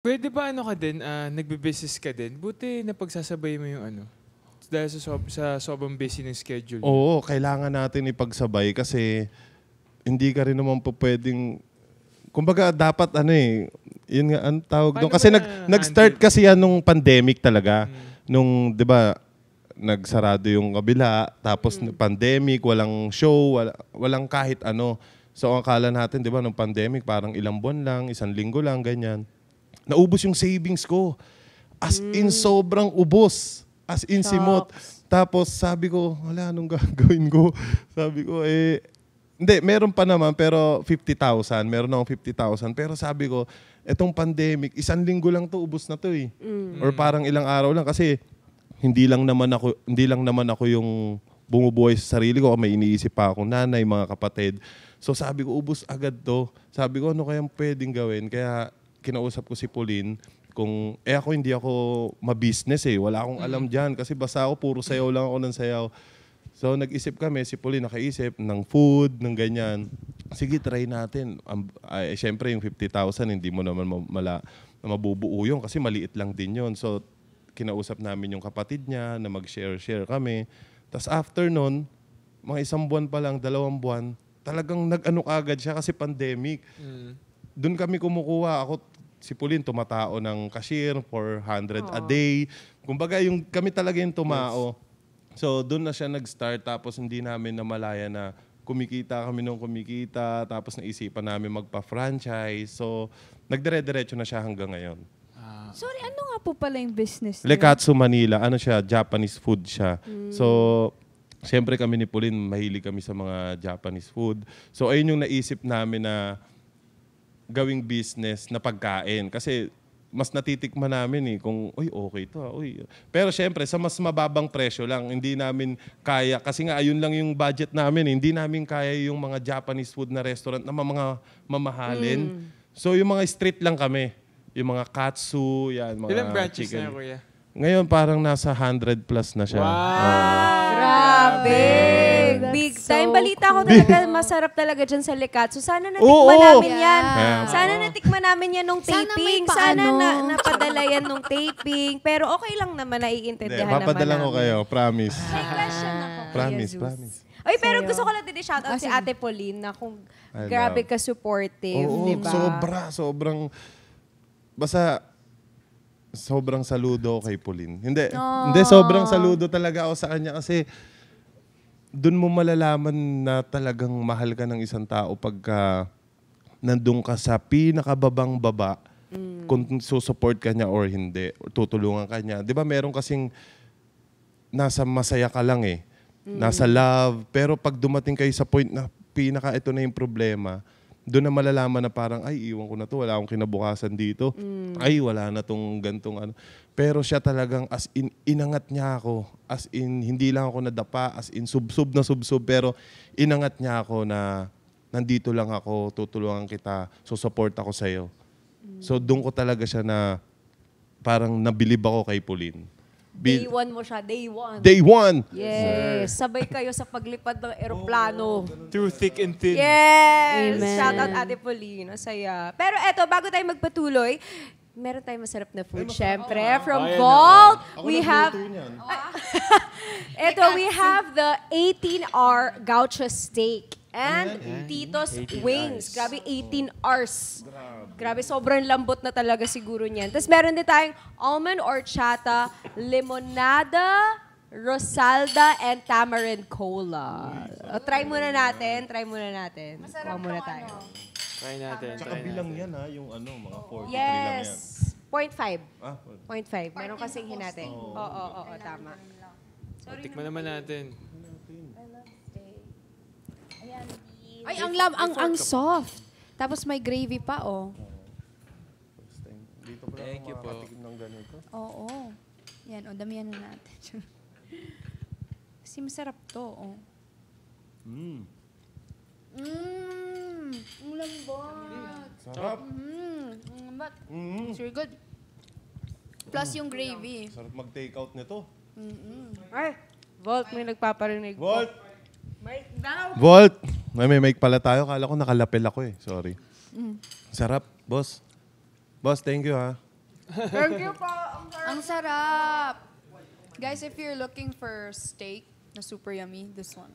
Puwede ba ano ka din, nagbe-business ka din? Buti napagsasabay mo yung ano, dahil sa sobrang busy ng schedule mo. Oo, kailangan natin ipagsabay kasi hindi ka rin naman po pwedeng, kumbaga dapat ano eh, yun nga, ang tawag doon. Paano Kasi mo nag-start na-handle? kasi yan nung pandemic talaga. Nung, di ba, nagsarado yung kabila, tapos pandemic, walang show, walang kahit ano. So ang akala natin, di ba, nung pandemic, parang ilang buwan lang, 1 linggo lang, ganyan. Naubos yung savings ko. As in, sobrang ubos. As in, simot. Tapos sabi ko, wala, anong gagawin ko? Sabi ko, hindi, meron pa naman, pero 50,000. Meron akong 50,000. Pero sabi ko, etong pandemic, 1 linggo lang to, ubos na to eh. Or parang ilang araw lang. Kasi hindi lang naman ako yung bumubuhay sa sarili ko. May iniisip pa akong nanay, mga kapatid. So sabi ko, ubos agad to. Sabi ko, ano kayang pwedeng gawin? Kaya kinausap ko si Pauline kung, ako hindi ako ma-business eh. Wala akong alam dyan. Kasi basta ako, puro sayaw lang ako ng sayaw. So nag-isip kami, si Pauline nakaisip ng food, ng ganyan. Sige, try natin. Siyempre yung 50,000, hindi mo naman mabubuo yun kasi maliit lang din yun. So kinausap namin yung kapatid niya na mag-share kami. Tapos after nun, mga 1 buwan pa lang, 2 buwan, talagang nag-ano agad siya kasi pandemic. Doon kami kumukuha. Si Pauline tumatao ng cashier for 100 a day. Kumbaga, kami talaga yung tumao. So, doon na siya nag-start. Tapos, hindi namin namalaya na kumikita kami nung kumikita. Tapos, naisipan namin magpa-franchise. So, nagdire-diretso na siya hanggang ngayon. Sorry, ano nga po pala yung business niyo? Lekatsu Manila. Ano siya? Japanese food siya. So, siyempre kami ni Pauline, mahilig kami sa mga Japanese food. So, ayun yung naisip namin na gawing business na pagkain. Kasi mas natitikman namin kung, uy, okay to. Uy. Pero syempre, sa mas mababang presyo lang, hindi namin kaya. Kasi nga, ayun lang yung budget namin. Hindi namin kaya yung mga Japanese food na restaurant na mga mamahalin. So yung mga street lang kami. Yung mga katsu, yan, mga Ilang branches chicken. na kuya? Ngayon parang nasa 100 plus na siya. Grabe! Big That's time. so Balita ko cool. talaga, masarap talaga dyan sa Lekatsu. Sana natikman Oo. namin yan. Yeah. Sana natikman namin yan nung Sana may taping. paano. Sana napadala yan nung taping. Pero okay lang naman, naiintindihan naman Papadala ko namin. kayo, promise. May question ako, Kuya Promise, Zeus. promise. Ay, pero gusto ko lang din i-shoutout si sige. Ate Pauline na kung I grabe love. ka supportive, Oo, di ba? sobrang, basta, sobrang saludo ako kay Pauline. Hindi, sobrang saludo talaga ako sa kanya kasi doon mo malalaman na talagang mahal ka ng isang tao pagka nandun ka sa pinakababang baba kung susupport ka niya or hindi, or tutulungan ka niya. Di ba meron kasing nasa masaya ka lang nasa love, pero pag dumating kayo sa point na ito na yung problema, doon na malalaman na parang, ay, iwan ko na to, wala akong kinabukasan dito. Ay, wala na tong gantong ano. Pero siya talagang, as in, inangat niya ako. As in, hindi lang ako nadapa, as in, subsub na subsub, pero inangat niya ako na, nandito lang ako, tutulungan kita, support ako sa'yo. So, doon ko talaga siya na, parang nabilib ako kay Pauline. Day one mo siya, day one. Day one! Yes. Sabay kayo sa paglipad ng eroplano. Through thick and thin. Yes! Amen. Shout out Ate Pauline. Ang saya. Pero eto, bago tayo magpatuloy, meron tayong masarap na food, syempre. From Ayan, Vault, Ako we have... nagluto niyan. Ito, we have the 18R Gaucho Steak and Tito's Wings. Grabe, 18 hours. Grabe, sobrang lambot na talaga siguro niyan. Tapos meron din tayong almond horchata, limonada, rosalda, and tamarind cola. Try muna natin. Masarap muna tayo. Try natin. Tsaka bilang yan yung mga 43 lang yan. Yes. 0.5. Ah, 0.5. Meron kasing hinati. Oo, tama. Tikman naman natin. Ay, ang soft. Tapos may gravy pa, oh. Dito pa Thank you po. makakatikim ng ganito. Oo. Yan, o, damihan na natin. Kasi masarap to, oh. Ang lambot. Sarap. Ang lambot. It's very good. Plus yung gravy. Sarap mag-take out nito. Ay, Volt, may nagpaparinig. Volt! Mike daw. Volt! May mic pala tayo. Kala ko nakalapel ako Sorry. Sarap, boss. Boss, thank you ha. Thank you po. Ang sarap. Guys, if you're looking for steak na super yummy, this one.